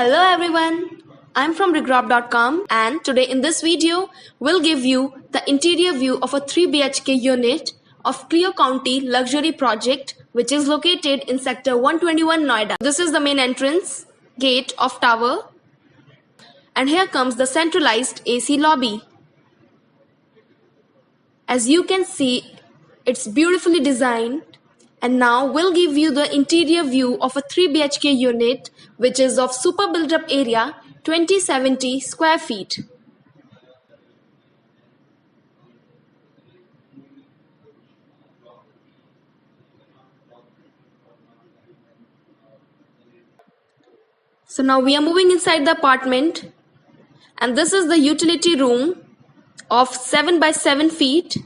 Hello everyone, I'm from Regrob.com and today in this video we'll give you the interior view of a 3 BHK unit of Cleo County luxury project which is located in sector 121 Noida. This is the main entrance gate of tower and here comes the centralized AC lobby. As you can see, it's beautifully designed. And now we'll give you the interior view of a 3 BHK unit which is of super built up area 2070 square feet. So now we are moving inside the apartment and this is the utility room of 7 by 7 feet.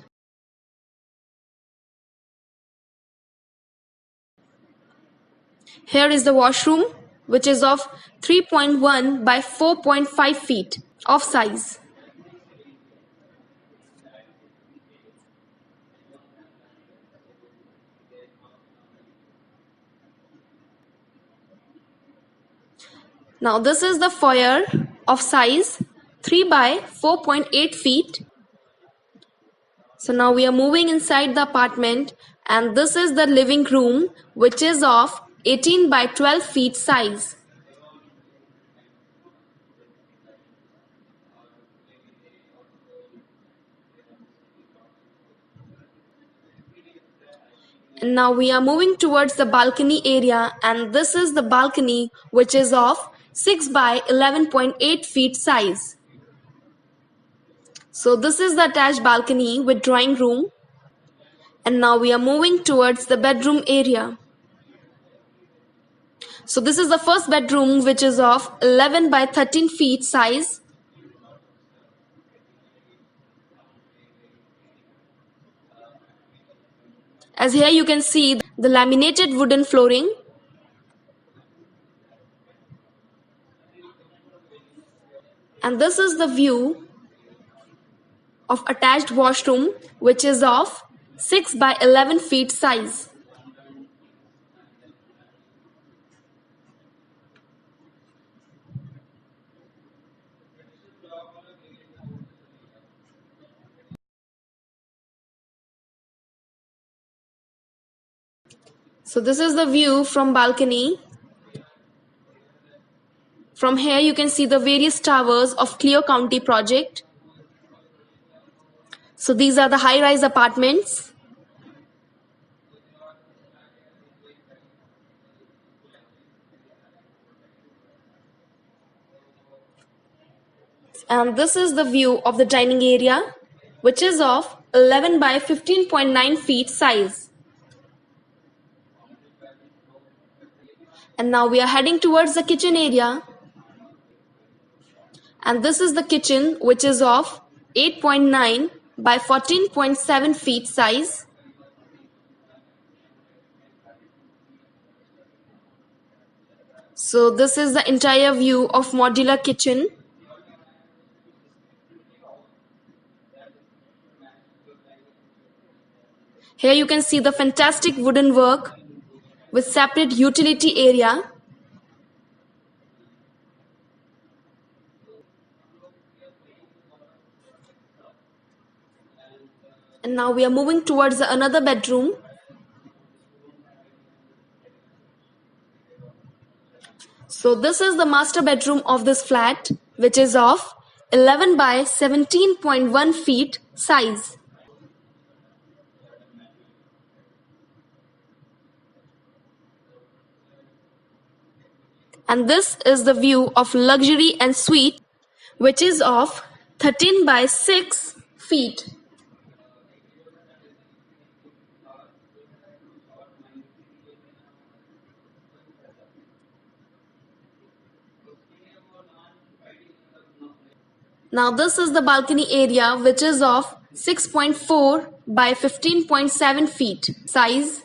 Here is the washroom which is of 3.1 by 4.5 feet of size. Now this is the foyer of size 3 by 4.8 feet. So now we are moving inside the apartment and this is the living room which is of 18 by 12 feet size. And now we are moving towards the balcony area and this is the balcony which is of 6 by 11.8 feet size. So this is the attached balcony with drawing room. And now we are moving towards the bedroom area. So this is the first bedroom which is of 11 by 13 feet size. As here you can see the laminated wooden flooring. And this is the view of attached washroom which is of 6 by 11 feet size. So this is the view from balcony. From here you can see the various towers of Cleo County project. So these are the high-rise apartments. And this is the view of the dining area which is of 11 by 15.9 feet size. And now we are heading towards the kitchen area. And this is the kitchen which is of 8.9 by 14.7 feet size. So this is the entire view of modular kitchen. Here you can see the fantastic wooden work with separate utility area. And now we are moving towards another bedroom. So this is the master bedroom of this flat which is of 11 by 17.1 feet size. And this is the view of luxury and suite which is of 13 by 6 feet. Now this is the balcony area which is of 6.4 by 15.7 feet size.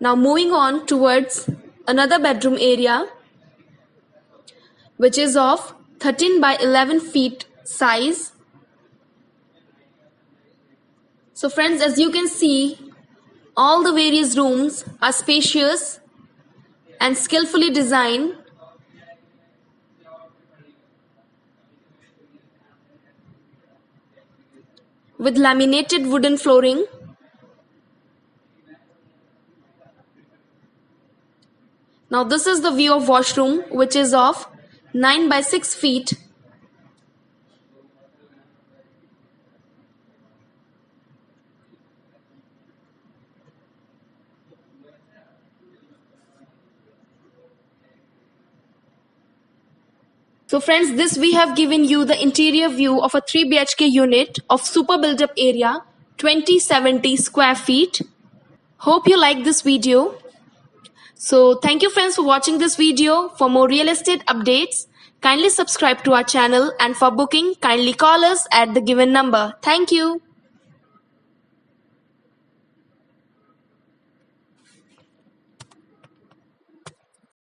Now moving on towards another bedroom area. which is of 13 by 11 feet size. So friends, as you can see, all the various rooms are spacious and skillfully designed. With laminated wooden flooring. Now this is the view of washroom, which is of 9 by 6 feet. So friends, this we have given you the interior view of a 3 BHK unit of super built up area, 2070 square feet. Hope you like this video. So thank you friends for watching this video. For more real estate updates, kindly subscribe to our channel, and for booking, kindly call us at the given number. Thank you.